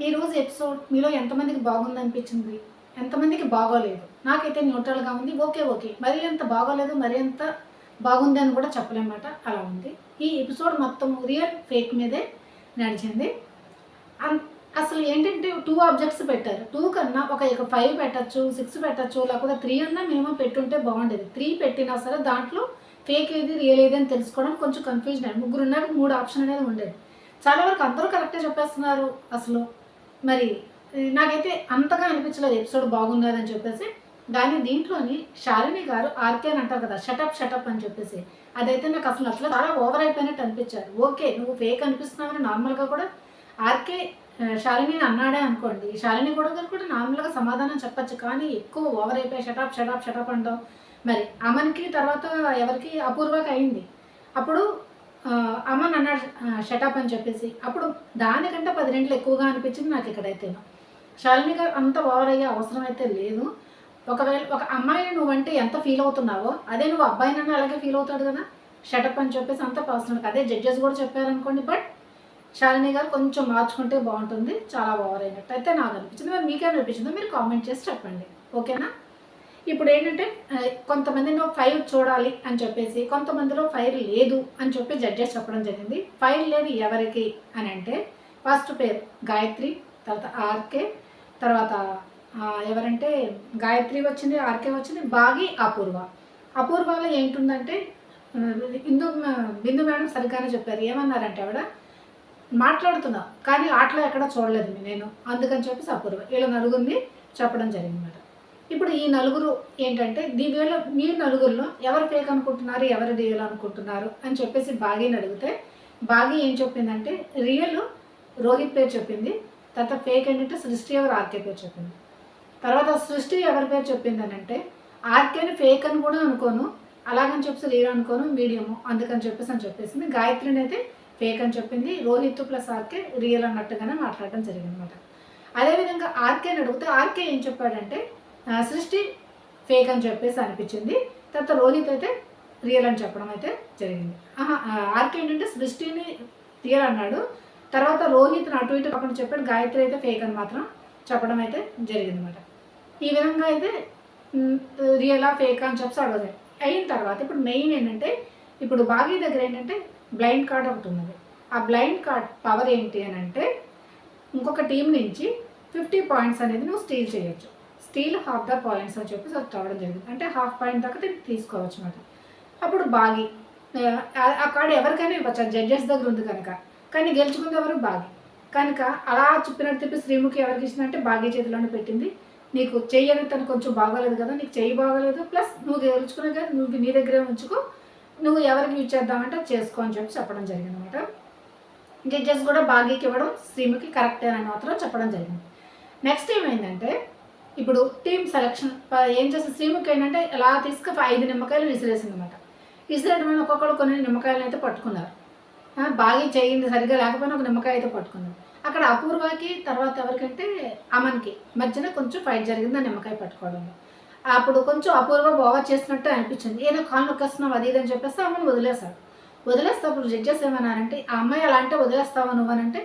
ఈరోజు ఎపిసోడ్ మీలో ఎంతమందికి బాగుందనిపించింది, ఎంతమందికి బాగోలేదు? నాకైతే న్యూట్రల్గా ఉంది. ఓకే ఓకే, మరీ అంత బాగోలేదు, మరీ అంత బాగుంది అని కూడా చెప్పలేమాట. అలా ఉంది. ఈ ఎపిసోడ్ మొత్తం రియల్ ఫేక్ మీదే నడిచింది. అసలు ఏంటంటే 2 ఆబ్జెక్ట్స్ పెట్టారు. 2 కన్నా ఒక 5 పెట్టచ్చు, 6 పెట్టచ్చు, లేకపోతే 3 అన్నా మినిమం పెట్టుంటే బాగుండేది. 3 పెట్టినా సరే దాంట్లో ఫేక్ ఏది రియల్ ఏది అని తెలుసుకోవడం కొంచెం కన్ఫ్యూజన్ అయ్యింది. ముగ్గురు ఉన్నారు, 3 ఆప్షన్ అనేది ఉండేది. చాలా వరకు అందరూ కరెక్టే చెప్పేస్తున్నారు అసలు. మరి నాకైతే అంతగా అనిపించలేదు ఎపిసోడ్ బాగున్నదని చెప్పేసి. కానీ దీంట్లోని శాలిని గారు ఆర్కే అని అంటారు కదా, షటప్ అని చెప్పేసి, అదైతే నాకు అసలు నచ్చలేదు. చాలా ఓవర్ అయిపోయినట్టు అనిపించారు. ఓకే, నువ్వు ఫేక్ అనిపిస్తున్నావని నార్మల్గా కూడా ఆర్కే శాలిని అన్నాడే అనుకోండి, శాలిని కూడా నార్మల్గా సమాధానం చెప్పచ్చు. కానీ ఎక్కువ ఓవర్ అయిపోయి షటప్ అంటాం. మరి అమన్కి తర్వాత ఎవరికి, అపూర్వకి అయింది. అప్పుడు అమన్ అన్నాడు షటప్ అని చెప్పేసి. అప్పుడు దానికంటే 10 రెట్లు ఎక్కువగా అనిపించింది నాకు ఇక్కడైతే. శాలిని గారు అంత ఓవర్ అయ్యే అవసరం అయితే లేదు. ఒకవేళ ఒక అమ్మాయిని నువ్వంటే ఎంత ఫీల్ అవుతున్నావో అదే నువ్వు అబ్బాయినన్నా అలాగే ఫీల్ అవుతాడు కదా. షటప్ అని చెప్పేసి అంత పర్సనల్, అదే జడ్జెస్ కూడా చెప్పారనుకోండి. బట్ శాలిని గారు కొంచెం మార్చుకుంటే బాగుంటుంది. చాలా ఓవర్ అయినట్టు అయితే నాకు అనిపించింది. మరి మీకేం అనిపించిందో మీరు కామెంట్ చేసి చెప్పండి, ఓకేనా? ఇప్పుడు ఏంటంటే కొంతమందిలో 5 చూడాలి అని చెప్పేసి, కొంతమందిలో 5 లేదు అని చెప్పి జడ్జెస్ చెప్పడం జరిగింది. 5 లేదు ఎవరికి అని అంటే, ఫస్ట్ పేరు గాయత్రి, తర్వాత ఆర్కే, తర్వాత ఎవరంటే గాయత్రి వచ్చింది, ఆర్కే వచ్చింది, బాగి, అపూర్వ. అపూర్వలో ఏంటుందంటే బిందు మేడం సరిగ్గానే చెప్పారు. ఏమన్నారంటే ఆవిడ మాట్లాడుతున్నా కానీ ఆటలో ఎక్కడ చూడలేదు నేను, అందుకని చెప్పేసి అపూర్వ వీళ్ళ నలుగురిని చెప్పడం జరిగిందన్నమాట. ఇప్పుడు ఈ నలుగురు ఏంటంటే దీనిలో మీరు నలుగురిలో ఎవరు ఫేక్ అనుకుంటున్నారు, ఎవరు రియల్ అనుకుంటున్నారు అని చెప్పేసి బాగీని అడిగితే, బాగీ ఏం చెప్పిందంటే రియల్ రోహిత్ పేరు చెప్పింది. తర్వాత ఫేక్ ఏంటంటే సృష్టి ఎవరు ఆర్కే పేరు చెప్పింది. తర్వాత సృష్టి ఎవరి పేరు చెప్పింది అని అంటే ఆర్కేని ఫేక్ అని కూడా అనుకోను, అలాగని చెప్పేసి రియల్ అనుకోను, మీడియము, అందుకని చెప్పేసింది. గాయత్రిని అయితే ఫేక్ అని చెప్పింది. రోహిత్ ప్లస్ ఆర్కే రియల్ అన్నట్టుగానే మాట్లాడడం జరిగిందన్నమాట. అదేవిధంగా ఆర్కేని అడిగితే ఆర్కే ఏం చెప్పాడంటే సృష్టి ఫేక్ అని చెప్పేసి అనిపించింది. తర్వాత రోహిత్ అయితే రియల్ అని చెప్పడం అయితే జరిగింది. ఆర్కే ఏంటంటే సృష్టిని రియల్ అన్నాడు, తర్వాత రోహిత్ని అటు ఇటు పక్కన చెప్పాడు, గాయత్రి అయితే ఫేక్ అని మాత్రం చెప్పడం అయితే జరిగిందన్నమాట. ఈ విధంగా అయితే రియలా ఫేక్ అని చెప్పి అడగలేదు. అయిన తర్వాత ఇప్పుడు మెయిన్ ఏంటంటే ఇప్పుడు బాగీ దగ్గర ఏంటంటే బ్లైండ్ కార్డ్ ఒకటి ఉన్నది. ఆ బ్లైండ్ కార్డ్ పవర్ ఏంటి అని అంటే ఇంకొక టీం నుంచి 50 పాయింట్స్ అనేది నువ్వు స్టీల్ చేయొచ్చు. స్టీల్ హాఫ్ ద పాయింట్స్ అని చెప్పి రావడం జరిగింది. అంటే హాఫ్ పాయింట్ దాకా తీసుకోవచ్చు అన్నమాట. అప్పుడు బాగి ఆ కార్డు ఎవరికైనా ఇవ్వచ్చు, జడ్జెస్ దగ్గర ఉంది కనుక. కానీ గెలుచుకుంది ఎవరు? బాగి. కనుక అలా చెప్పినట్టు చెప్పి శ్రీముఖి ఎవరికి ఇచ్చిందంటే బాగి చేతిలోనే పెట్టింది. నీకు చెయ్యి అనేది తను కొంచెం బాగోలేదు కదా, నీకు చెయ్యి బాగోలేదు, ప్లస్ నువ్వు గెలుచుకునే కదా, నువ్వు నీ దగ్గరే ఉంచుకో, నువ్వు ఎవరికి యూజ్ చేద్దామంటే చేసుకో అని చెప్పి చెప్పడం జరిగింది అనమాట. జడ్జెస్ కూడా బాగీకి ఇవ్వడం శ్రీముఖి కరెక్టే అని మాత్రం చెప్పడం జరిగింది. నెక్స్ట్ ఏమైందంటే ఇప్పుడు టీమ్ సెలక్షన్ ఏం చేస్తే శ్రీముఖి ఏంటంటే ఇలా తీసుకు 5 నిమ్మకాయలు విసిరేసింది అనమాట. విసిరేయడం ఒక్కొక్కరు కొన్ని నిమ్మకాయలు అయితే పట్టుకున్నారు. బాగా చేయింది సరిగ్గా లేకపోయినా ఒక నిమ్మకాయ అయితే పట్టుకున్నారు. అక్కడ అపూర్వకి తర్వాత ఎవరికంటే అమన్కి మధ్యన కొంచెం ఫైట్ జరిగింది ఆ నిమ్మకాయ పట్టుకోవడంలో. అప్పుడు కొంచెం అపూర్వ ఓవర్ చేసినట్టు అనిపించింది. ఏదో కాళ్ళు నొక్కేస్తున్నావు అది ఇది అని చెప్పేసి అమ్మని వదిలేస్తాడు. వదిలేస్తే అప్పుడు జడ్జెస్ ఏమన్నారంటే ఆ అమ్మాయి అలా అంటే వదిలేస్తావా నువ్వనంటే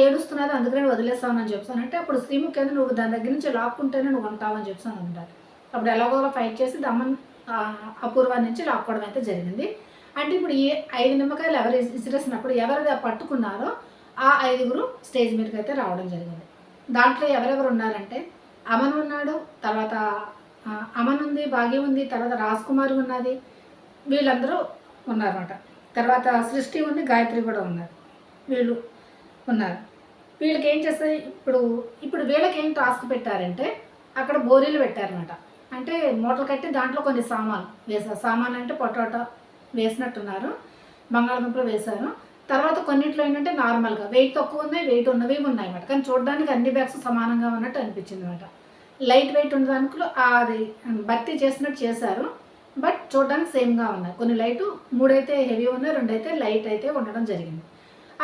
ఏడుస్తున్నది అందుకనే వదిలేస్తావని చెప్తానంటే అప్పుడు శ్రీముఖి అయితే నువ్వు దాని దగ్గర నుంచి లాక్కుంటేనే నువ్వు ఉంటావని చెప్తాను అంటారు. అప్పుడు ఎలాగో ఫైట్ చేసి అమ్మని అపూర్వ నుంచి లాక్కోవడం అయితే జరిగింది. అంటే ఇప్పుడు ఈ 5 నిమ్మకాయలు ఎవరు విసిరేసినప్పుడు ఎవరు పట్టుకున్నారో ఆ 5గురు స్టేజ్ మీదకి అయితే రావడం జరిగింది. దాంట్లో ఎవరెవరు ఉన్నారంటే అమన్ ఉన్నాడు, తర్వాత అమన్ ఉంది, భాగ్యం ఉంది, తర్వాత రాజ్ కుమార్ ఉన్నది, వీళ్ళందరూ ఉన్నారన్నమాట. తర్వాత సృష్టి ఉంది, గాయత్రి కూడా ఉన్నారు, వీళ్ళు ఉన్నారు. వీళ్ళకి ఏం చేస్తే ఇప్పుడు వీళ్ళకి ఏం టాస్క్ పెట్టారంటే అక్కడ బోరీలు పెట్టారన్నమాట. అంటే మూటలు కట్టి దాంట్లో కొన్ని సామాన్లు వేశారు. సామాన్లు అంటే పొటాటో వేసినట్టున్నారు, బంగాళదుంపలు వేశారు. తర్వాత కొన్నిట్లో ఏంటంటే నార్మల్గా వెయిట్ తక్కువ ఉన్నాయి, వెయిట్ ఉన్నవి ఉన్నాయి అన్నమాట. కానీ చూడడానికి అన్ని బ్యాగ్స్ సమానంగా ఉన్నట్టు అనిపించింది అనమాట. లైట్ వెయిట్ ఉన్న దాంట్లో అది భర్తీ చేసినట్టు చేశారు, బట్ చూడడానికి సేమ్గా ఉన్నాయి. కొన్ని లైటు 3 అయితే హెవీ ఉన్నాయి, 2 అయితే లైట్ అయితే ఉండడం జరిగింది.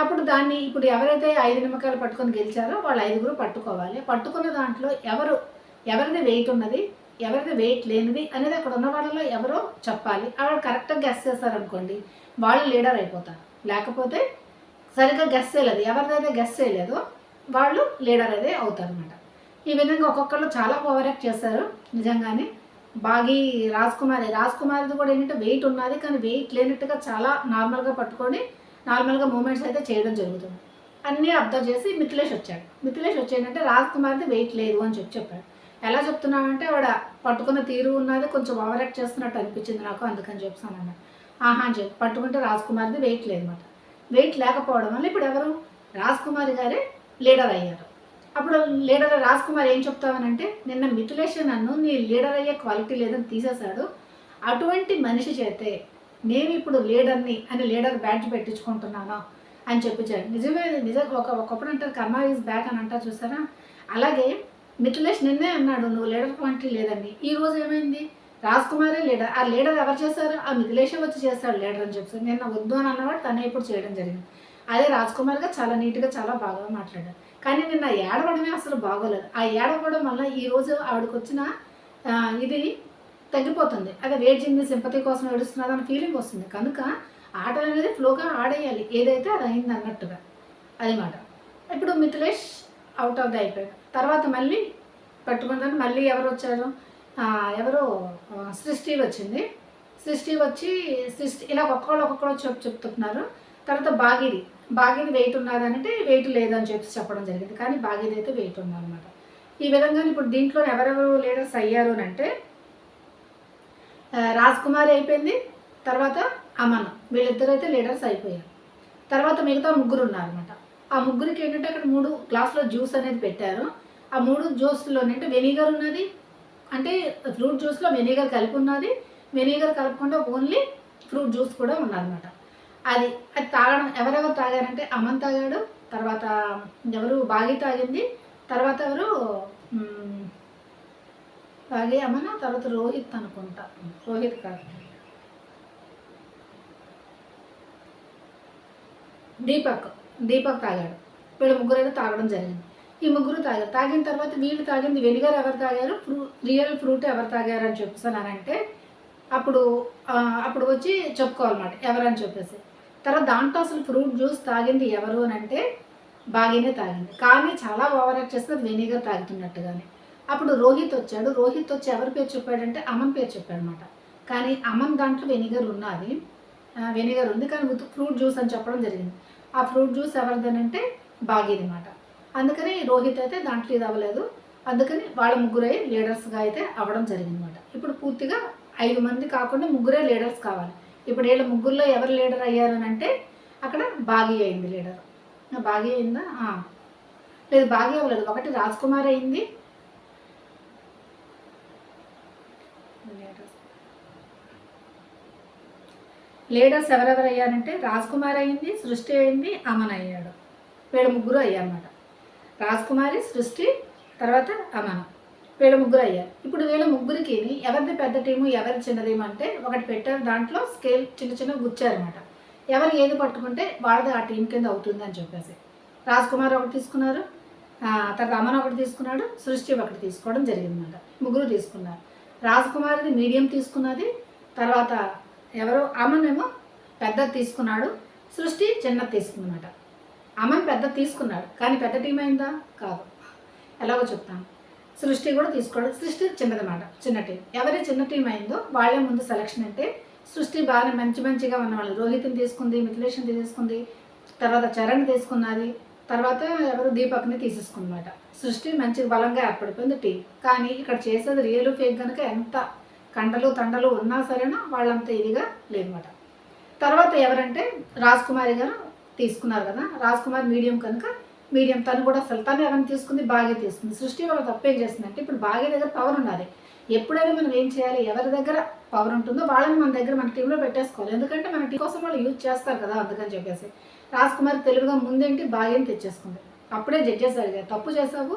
అప్పుడు దాన్ని ఇప్పుడు ఎవరైతే 5 నిమ్మకాయలు పట్టుకొని గెలిచారో వాళ్ళు 5గురు పట్టుకోవాలి. పట్టుకున్న దాంట్లో ఎవరిది వెయిట్ ఉన్నది, ఎవరిది వెయిట్ లేనిది అనేది అక్కడ ఉన్న వాళ్ళలో ఎవరో చెప్పాలి. అక్కడ కరెక్ట్గా గెస్ చేస్తారనుకోండి వాళ్ళు లీడర్ అయిపోతారు. లేకపోతే సరిగ్గా గెస్ చేయలేదు, ఎవరిదైతే గెస్ చేయలేదో వాళ్ళు లీడర్ అదే అవుతారనమాట. ఈ విధంగా ఒక్కొక్కళ్ళు చాలా ఓవర్ యాక్ట్ చేస్తారు నిజంగానే. బాగి రాజ్ కుమార్ది కూడా ఏంటంటే వెయిట్ ఉన్నది, కానీ వెయిట్ లేనట్టుగా చాలా నార్మల్గా పట్టుకొని నార్మల్గా మూమెంట్స్ అయితే చేయడం జరుగుతుంది. అన్నీ అబ్జర్వ్ చేసి మిథిలేష్ వచ్చాడు. మిథిలేష్ వచ్చేంటంటే రాజ్ కుమార్ది వెయిట్ లేదు అని చెప్పాడు. ఎలా చెప్తున్నామంటే ఆవిడ పట్టుకున్న తీరు ఉన్నది, కొంచెం ఓవర్ యాక్ట్ చేస్తున్నట్టు అనిపించింది నాకు, అందుకని చెప్తానన్నా. ఆహా అని చెప్పి పట్టుకుంటే రాజ్ కుమార్ది వెయిట్ లేదన్నమాట. వెయిట్ లేకపోవడం వల్ల ఇప్పుడు ఎవరు రాజ్ కుమార్ గారే లీడర్ అయ్యారు. అప్పుడు లీడర్ రాజ్ కుమార్ ఏం చెప్తామనంటే, నిన్న మిథిలేష్ నన్ను నీ లీడర్ అయ్యే క్వాలిటీ లేదని తీసేశాడు, అటువంటి మనిషి చేతే నేను ఇప్పుడు లీడర్ని అని లీడర్ బ్యాడ్జ్ పెట్టించుకుంటున్నాను అని చెప్పించాడు. ఒకప్పుడు అంటారు కర్మ ఈజ్ బ్యాక్ అని అంటారు చూసారా, అలాగే మిథిలేష్ నిన్నే అన్నాడు నువ్వు లీడర్ క్వాలిటీ లేదని. ఈ రోజు ఏమైంది, రాజ్ కుమారే లీడర్. ఆ లీడర్ ఎవరు చేశారు, ఆ మిథిలేషే వచ్చి చేస్తాడు లీడర్ అని చెప్పి. నిన్న వద్దు అని అన్నవాడు తనే ఇప్పుడు చేయడం జరిగింది. అదే రాజ్ కుమార్గా చాలా నీట్గా చాలా బాగా మాట్లాడారు. కానీ నిన్న ఏడవడమే అసలు బాగోలేదు. ఆ ఏడవడం వల్ల ఈరోజు ఆవిడకి వచ్చిన ఇది తగ్గిపోతుంది. అదే వేచింది సింపతి కోసం ఏడుస్తున్నది అన్న ఫీలింగ్ వస్తుంది. కనుక ఆటలు అనేది ఫ్లోగా ఆడేయాలి, ఏదైతే అది అయింది అన్నట్టుగా అదనమాట. ఇప్పుడు మిథిలేష్ అవుట్ ఆఫ్ ది అయిపోయాడు. తర్వాత మళ్ళీ పట్టుకుంటాను. మళ్ళీ ఎవరు వచ్చారు, ఎవరో సృష్టి వచ్చింది. సృష్టి వచ్చి ఇలా ఒక్కొక్కళ్ళు చెప్తున్నారు. తర్వాత బాగీది వెయిట్ ఉన్నదంటే వెయిట్ లేదని చెప్పడం జరిగింది. కానీ బాగీది అయితే వెయిట్ ఉందన్నమాట. ఈ విధంగా ఇప్పుడు దీంట్లో ఎవరెవరు లీడర్స్ అయ్యారు అని అంటే రాజ్ కుమార్ అయిపోయింది, తర్వాత అమన్, వీళ్ళిద్దరు అయితే లీడర్స్ అయిపోయారు. తర్వాత మిగతా ముగ్గురు ఉన్నారన్నమాట. ఆ ముగ్గురికి ఏంటంటే అక్కడ 3 గ్లాసులో జ్యూస్ అనేది పెట్టారు. ఆ 3 జ్యూస్లోనంటే వెనిగర్ ఉన్నది, అంటే ఫ్రూట్ జ్యూస్లో వెనిగర్ కలిపి ఉన్నది, వెనిగర్ కలపకుండా ఓన్లీ ఫ్రూట్ జ్యూస్ కూడా ఉన్నదన్నమాట. అది తాగడం ఎవరెవరు తాగారంటే అమన్ తాగాడు, తర్వాత ఎవరు బాగి తాగింది, తర్వాత ఎవరు బాగి అమన్, తర్వాత రోహిత్ అనుకుంటా, రోహిత్ కాదు దీపక్ తాగాడు. వీళ్ళు ముగ్గురు అయితే తాగడం జరిగింది. ఈ ముగ్గురు తాగిన తర్వాత వీళ్ళు తాగింది వెనిగర్ ఎవరు తాగారు, రియల్ ఫ్రూట్ ఎవరు తాగారు అని చెప్పేసానంటే అప్పుడు వచ్చి చెప్పుకోవాలన్నమాట ఎవరని చెప్పేసి. తర్వాత దాంట్లో అసలు ఫ్రూట్ జ్యూస్ తాగింది ఎవరు అని అంటే బాగానే తాగింది, కానీ చాలా ఓవర్ యాక్ట్ చేస్తే వెనిగర్ తాగుతున్నట్టుగానే. అప్పుడు రోహిత్ వచ్చాడు. రోహిత్ వచ్చి ఎవరి పేరు చెప్పాడంటే అమన్ పేరు చెప్పాడనమాట. కానీ అమన్ దాంట్లో వెనిగర్ ఉంది, కానీ ఫ్రూట్ జ్యూస్ అని చెప్పడం జరిగింది. ఆ ఫ్రూట్ జ్యూస్ ఎవరిదనంటే బాగీది అనమాట. అందుకని రోహిత్ అయితే దాంట్లో ఇది అవ్వలేదు. అందుకని వాళ్ళ ముగ్గురే లీడర్స్గా అయితే అవ్వడం జరిగింది అనమాట. ఇప్పుడు పూర్తిగా 5 మంది కాకుండా ముగ్గురే లీడర్స్ కావాలి. ఇప్పుడు వీళ్ళ ముగ్గురులో ఎవరు లీడర్ అయ్యారు అని అంటే అక్కడ బాగీ అయింది లీడర్. బాగీ అయిందా, లేదు బాగీ అవ్వలేదు. ఒకటి రాజ్ కుమార్ అయింది, లీడర్స్ ఎవరెవరు అయ్యారంటే రాజ్ కుమార్ అయింది, సృష్టి అయింది, అమన్ అయ్యాడు. వీళ్ళ ముగ్గురు అయ్యారన్నమాట. రాజ్ కుమారి, సృష్టి, తర్వాత అమన్, వీళ్ళ ముగ్గురు అయ్యారు. ఇప్పుడు వీళ్ళ ముగ్గురికి ఎవరిది పెద్ద టీము ఎవరిది చిన్న టీము అంటే ఒకటి పెట్టారు, దాంట్లో స్కేల్ చిన్న గుచ్చారనమాట. ఎవరు ఏది పట్టుకుంటే వాళ్ళది ఆ టీం కింద అవుతుంది అని చెప్పేసి రాజ్ కుమార్ ఒకటి తీసుకున్నారు, తర్వాత అమన్ ఒకటి తీసుకున్నాడు, సృష్టి ఒకటి తీసుకోవడం జరిగిందన్నమాట. ముగ్గురు తీసుకున్నారు. రాజ్ కుమార్ది మీడియం తీసుకున్నది, తర్వాత ఎవరో అమన్ ఏమో పెద్దది తీసుకున్నాడు, సృష్టి చిన్నది తీసుకుందన్నమాట. అమన్ పెద్ద తీసుకున్నాడు, కానీ పెద్ద టీం అయిందా కాదు, ఎలాగో చెప్తాను. సృష్టి కూడా తీసుకోవడం, సృష్టి చిన్నదన్నమాట, చిన్న టీం. ఎవరి చిన్న టీం అయిందో వాళ్ళే ముందు సెలక్షన్. అంటే సృష్టి బాగానే మంచిగా ఉన్న వాళ్ళు రోహిత్ని తీసుకుంది, మిథిలేష్ని తీసుకుంది, తర్వాత చరణ్ తీసుకున్నది, తర్వాత ఎవరు దీపక్ని తీసేసుకున్నమాట. సృష్టి మంచి బలంగా ఏర్పడిపోయింది టీం. కానీ ఇక్కడ చేసేది రియల్ ఫేక్ కనుక ఎంత కండలు తండలు ఉన్నా సరేనా వాళ్ళంతా ఇదిగా లేదన్నమాట. తర్వాత ఎవరంటే రాజ్ కుమారి గారు తీసుకున్నారు కదా, రాజ్ కుమార్ మీడియం కనుక మీడియం, తను కూడా అసలు తను ఎవరిని తీసుకుంది బాగా తీసుకుంది. సృష్టి వాళ్ళు తప్పేం చేస్తుందంటే ఇప్పుడు బాగా దగ్గర పవర్ ఉండాలి. ఎప్పుడైనా మనం ఏం చేయాలి, ఎవరి దగ్గర పవర్ ఉంటుందో వాళ్ళని మన దగ్గర మన టీంలో పెట్టేసుకోవాలి. ఎందుకంటే మన టీం కోసం వాళ్ళు యూజ్ చేస్తారు కదా, అందుకని చెప్పేసి రాజ్ కుమార్ తెలుగుగా ముందేంటి భాగ్యం తెచ్చేసుకుంది. అప్పుడే జడ్జెస్ అడిగారు, తప్పు చేసావు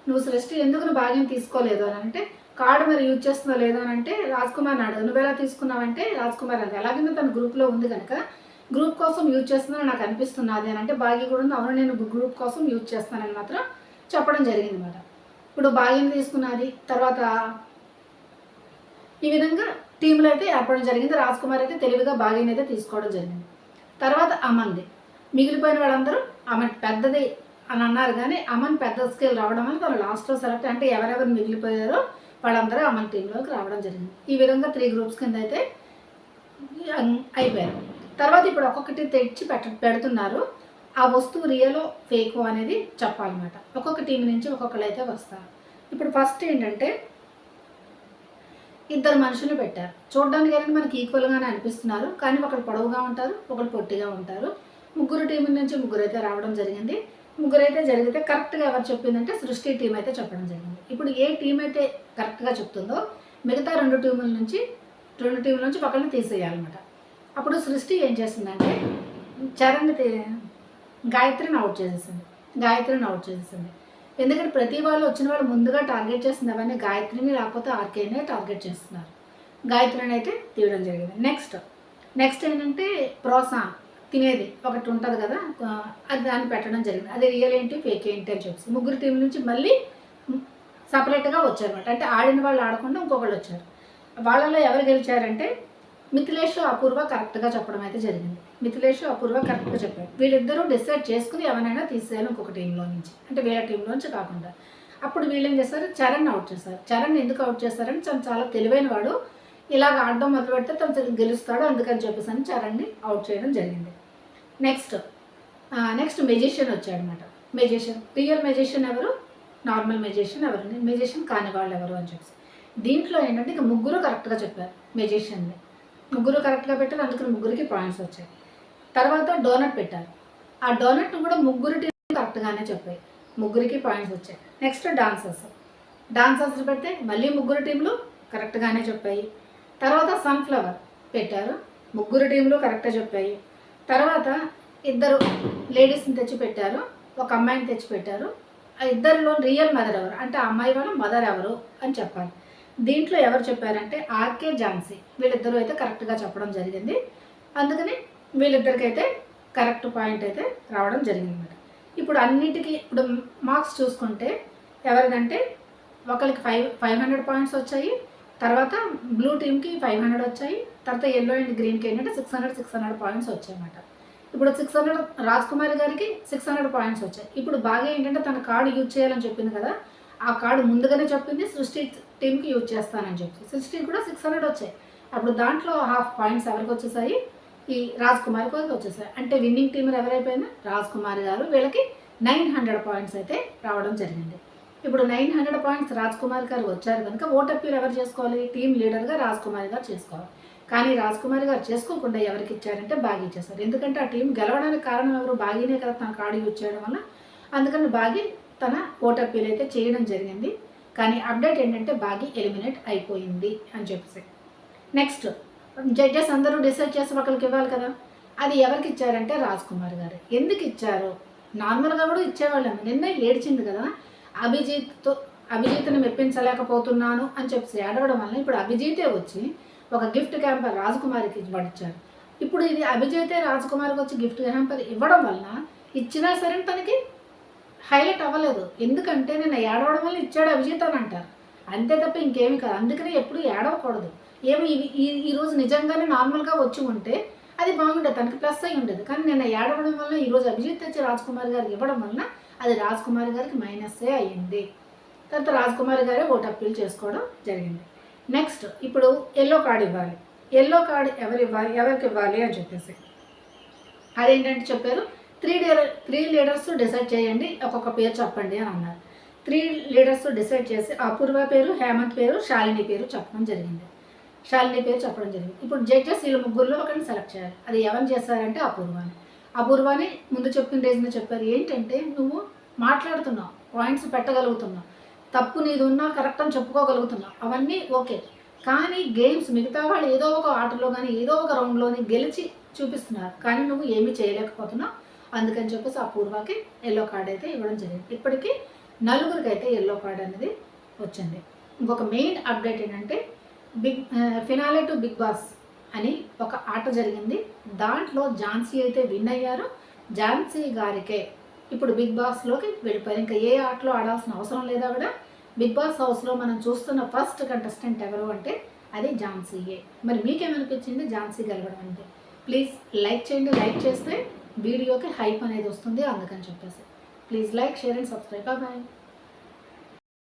నువ్వు, సృష్టి ఎందుకు నువ్వు భాగ్యం తీసుకోలేదు అని అంటే, కార్డు మరి యూజ్ చేస్తుందో లేదో అని అంటే రాజ్ కుమార్ని అడుగు, నువ్వు ఎలా తీసుకున్నావంటే రాజ్ కుమార్ అంటే ఎలాగైనా తన గ్రూప్లో ఉంది కనుక గ్రూప్ కోసం యూజ్ చేస్తుందని నాకు అనిపిస్తున్నది అని అంటే, బాగి కూడా ఉంది, అవును నేను గ్రూప్ కోసం యూజ్ చేస్తానని మాత్రం చెప్పడం జరిగింది అనమాట. ఇప్పుడు బాగిని తీసుకున్నది. తర్వాత ఈ విధంగా టీంలో అయితే ఏర్పడడం జరిగింది. రాజ్ కుమార్ అయితే తెలివిగా బాగిని అయితే తీసుకోవడం జరిగింది. తర్వాత అమన్ది, మిగిలిపోయిన వాళ్ళందరూ ఆమె పెద్దది అని అన్నారు. కానీ అమన్ పెద్ద స్కేల్ రావడం వల్ల తను లాస్ట్లో సెలెక్ట్, అంటే ఎవరెవరు మిగిలిపోయారో వాళ్ళందరూ అమన్ టీంలోకి రావడం జరిగింది. ఈ విధంగా 3 గ్రూప్స్ కింద అయితే అయిపోయారు. తర్వాత ఇప్పుడు ఒక్కొక్కటి తెచ్చి పెడుతున్నారు. ఆ వస్తువు రియలో ఫేకో అనేది చెప్పాలన్నమాట. ఒక్కొక్క టీం నుంచి ఒక్కొక్కరు అయితే వస్తారు. ఇప్పుడు ఫస్ట్ ఏంటంటే ఇద్దరు మనుషులు పెట్టారు. చూడడానికి అయితే మనకి ఈక్వల్గానే అనిపిస్తున్నారు, కానీ ఒకరు పొడవుగా ఉంటారు, ఒకరు పొట్టిగా ఉంటారు. ముగ్గురు టీముల నుంచి ముగ్గురు అయితే రావడం జరిగింది. ముగ్గురు అయితే జరిగితే కరెక్ట్గా ఎవరు చెప్పిందంటే సృష్టి టీం అయితే చెప్పడం జరిగింది. ఇప్పుడు ఏ టీం అయితే కరెక్ట్గా చెప్తుందో మిగతా రెండు టీముల నుంచి ఒకరిని తీసేయాలన్నమాట. అప్పుడు సృష్టి ఏం చేసిందంటే గాయత్రిని అవుట్ చేసేసింది. ఎందుకంటే ప్రతి వాళ్ళు వచ్చిన వాళ్ళు ముందుగా టార్గెట్ చేసింది అవన్నీ గాయత్రిని లేకపోతే ఆర్కేనే టార్గెట్ చేస్తున్నారు. గాయత్రిని అయితే తీయడం జరిగింది. నెక్స్ట్ ఏంటంటే ప్రోత్సాహం తినేది ఒకటి ఉంటుంది కదా, అది దాన్ని పెట్టడం జరిగింది. అది రియల్ ఏంటి ఫేక్ ఏంటి అని చెప్పేసి ముగ్గురు టీం నుంచి మళ్ళీ సపరేట్గా వచ్చారన్నమాట. అంటే ఆడిన వాళ్ళు ఆడకుండా ఇంకొకళ్ళు వచ్చారు. వాళ్ళలో ఎవరు గెలిచారంటే మిథిలేష్ అపూర్వ కరెక్ట్గా చెప్పడం అయితే జరిగింది. మిథిలేష్ అపూర్వ కరెక్ట్గా చెప్పారు. వీళ్ళిద్దరూ డిసైడ్ చేసుకుని ఎవరైనా తీసేయాలి ఇంకొక టీంలో నుంచి, అంటే వేరే టీంలో నుంచి కాకుండా. అప్పుడు వీళ్ళు ఏం చేస్తారు, చరణ్ అవుట్ చేస్తారు. చరణ్ ఎందుకు అవుట్ చేస్తారని తను చాలా తెలివైన వాడు, ఇలాగ ఆడడం మొదలు పెడితే తను గెలుస్తాడు, అందుకని చెప్పేసి అని చరణ్ని అవుట్ చేయడం జరిగింది. నెక్స్ట్ మెజిషియన్ వచ్చాడనమాట. రియల్ మెజిషియన్ ఎవరు, నార్మల్ మెజిషియన్ ఎవరు, మెజిషియన్ కాని వాళ్ళు ఎవరు అని చెప్పేసి. దీంట్లో ఏంటంటే ఇక ముగ్గురు కరెక్ట్గా చెప్పారు. మెజిషియన్ని ముగ్గురు కరెక్ట్గా పెట్టారు, అందుకని ముగ్గురికి పాయింట్స్ వచ్చాయి. తర్వాత డోనట్ పెట్టారు. ఆ డోనట్ కూడా ముగ్గురు టీం కరెక్ట్గానే చెప్పాయి, ముగ్గురికి పాయింట్స్ వచ్చాయి. నెక్స్ట్ డాన్సర్స్ పెడితే మళ్ళీ ముగ్గురు టీంలు కరెక్ట్గానే చెప్పాయి. తర్వాత సన్ఫ్లవర్ పెట్టారు, ముగ్గురు టీంలు కరెక్ట్గా చెప్పాయి. తర్వాత ఇద్దరు లేడీస్ని తెచ్చి పెట్టారు, ఒక అమ్మాయిని తెచ్చి పెట్టారు. ఆ ఇద్దరిలో రియల్ మదర్ ఎవరు, అంటే ఆ అమ్మాయి వాళ్ళ మదర్ ఎవరు అని చెప్పాలి. దీంట్లో ఎవరు చెప్పారంటే ఆర్కే ఝాన్సీ, వీళ్ళిద్దరూ అయితే కరెక్ట్గా చెప్పడం జరిగింది. అందుకని వీళ్ళిద్దరికైతే కరెక్ట్ పాయింట్ అయితే రావడం జరిగింది అన్నమాట. ఇప్పుడు అన్నిటికీ ఇప్పుడు మార్క్స్ చూసుకుంటే ఎవరిదంటే ఒకరికి 500 పాయింట్స్ వచ్చాయి. తర్వాత బ్లూ టీమ్కి 500 వచ్చాయి. తర్వాత ఎల్లో అండ్ గ్రీన్కి ఏంటంటే 600 పాయింట్స్ వచ్చాయన్నమాట. ఇప్పుడు 600 రాజ్ కుమార్ గారికి 600 పాయింట్స్ వచ్చాయి. ఇప్పుడు బాగా ఏంటంటే తన కార్డు యూజ్ చేయాలని చెప్పింది కదా, ఆ కార్డు ముందుగానే చెప్పింది సృష్టి టీంకి యూజ్ చేస్తానని చెప్పి. సృష్టికి కూడా 600 వచ్చాయి. అప్పుడు దాంట్లో హాఫ్ పాయింట్స్ ఎవరికి వచ్చేసాయి, ఈ రాజ్ కుమార్కి వచ్చేసాయి. అంటే విన్నింగ్ టీం ఎవరైపోయింది, రాజ్ కుమార్ గారు. వీళ్ళకి 900 పాయింట్స్ అయితే రావడం జరిగింది. ఇప్పుడు 900 పాయింట్స్ రాజ్ కుమార్ గారు వచ్చారు కనుక ఓట్ అప్పీల్ ఎవరు చేసుకోవాలి, టీం లీడర్గా రాజ్ కుమార్ గారు చేసుకోవాలి. కానీ రాజ్ కుమార్ గారు చేసుకోకుండా ఎవరికి ఇచ్చారంటే బాగి ఇచ్చేసారు. ఎందుకంటే ఆ టీం గెలవడానికి కారణం ఎవరు, బాగీనే కదా తన కార్డు యూజ్ చేయడం వల్ల. అందుకని బాగి తన ఓట్ అప్పీల్ అయితే చేయడం జరిగింది. కానీ అప్డేట్ ఏంటంటే బాగి ఎలిమినేట్ అయిపోయింది అని చెప్పేసి. నెక్స్ట్ జడ్జెస్ అందరూ డిసైడ్ చేసి ఒకరికి ఇవ్వాలి కదా, అది ఎవరికి ఇచ్చారంటే రాజ్ కుమార్ గారు. ఎందుకు ఇచ్చారు, నార్మల్గా కూడా ఇచ్చేవాళ్ళము. నిన్న ఏడ్చింది కదా, అభిజిత్ని మెప్పించలేకపోతున్నాను అని చెప్పి ఏడవడం వల్ల ఇప్పుడు అభిజితే వచ్చి ఒక గిఫ్ట్ క్యాంపర్ రాజకుమారికి ఇచ్చారు. ఇప్పుడు ఇది అభిజితే రాజకుమారికి వచ్చి గిఫ్ట్ క్యాంపర్ ఇవ్వడం వల్ల ఇచ్చినా సరే తనకి హైలైట్ అవ్వలేదు. ఎందుకంటే నేను ఏడవడం వల్ల ఇచ్చాడు అభిజిత్ అని అంటారు, అంతే తప్ప ఇంకేమి కాదు. అందుకనే ఎప్పుడు ఏడవకూడదు. ఏమి ఈరోజు నిజంగానే నార్మల్గా వచ్చి ఉంటే అది బాగుండేది, తనకి ప్లస్ అయి ఉండేది. కానీ నేను ఏడవడం వల్ల ఈరోజు అభిజిత్ వచ్చి రాజ్ కుమార్ గారికి ఇవ్వడం వల్ల అది రాజ్ కుమార్ గారికి మైనస్సే అయ్యింది. తర్వాత రాజ్ కుమార్ గారే ఓట్ అప్పీల్ చేసుకోవడం జరిగింది. నెక్స్ట్ ఇప్పుడు ఎల్లో కార్డు ఇవ్వాలి. ఎల్లో కార్డు ఎవరికి ఇవ్వాలి అని చెప్పేసి అదేంటంటే చెప్పారు, 3 లీడర్స్ డిసైడ్ చేయండి, ఒక్కొక్క పేరు చెప్పండి అని అన్నారు. 3 లీడర్స్ డిసైడ్ చేసి అపూర్వ పేరు, హేమంత్ పేరు, శాలిని పేరు చెప్పడం జరిగింది. ఇప్పుడు జడ్జెస్ వీళ్ళు ముగ్గురులో ఒకరిని సెలెక్ట్ చేయాలి. అది ఎవరిని చేస్తారంటే అపూర్వాని ముందు చెప్పిన రీజన్ చెప్పారు. ఏంటంటే నువ్వు మాట్లాడుతున్నావు, పాయింట్స్ పెట్టగలుగుతున్నావు, తప్పు నీది ఉన్నా కరెక్ట్ అని చెప్పుకోగలుగుతున్నావు, అవన్నీ ఓకే. కానీ గేమ్స్ మిగతా వాళ్ళు ఏదో ఒక ఆటలో కానీ ఏదో ఒక రౌండ్లోని గెలిచి చూపిస్తున్నారు, కానీ నువ్వు ఏమీ చేయలేకపోతున్నావు. అందుకని చెప్పేసి అపూర్వకి ఎల్లో కార్డ్ అయితే ఇవ్వడం జరిగింది. ఇప్పటికీ 4 అయితే ఎల్లో కార్డ్ అనేది వచ్చింది. ఇంకొక మెయిన్ అప్డేట్ ఏంటంటే ఫినాలే టు బిగ్ బాస్ అని ఒక ఆట జరిగింది. దాంట్లో ఝాన్సీ అయితే విన్ అయ్యారు. ఝాన్సీ గారికే ఇప్పుడు బిగ్ బాస్లోకి వెళ్ళిపోయారు. ఇంకా ఏ ఆటలో ఆడాల్సిన అవసరం లేదా కూడా. బిగ్ బాస్ హౌస్లో మనం చూస్తున్న ఫస్ట్ కంటెస్టెంట్ ఎవరు అంటే అది ఝాన్సీయే. మరి మీకేమనిపించింది ఝాన్సీ గెలవడం అంటే? ప్లీజ్ లైక్ చేయండి. లైక్ చేస్తే వీడియోకి హైప్ అనేది వస్తుంది, అందుకని చెప్పేసి please like, share and subscribe. Bye.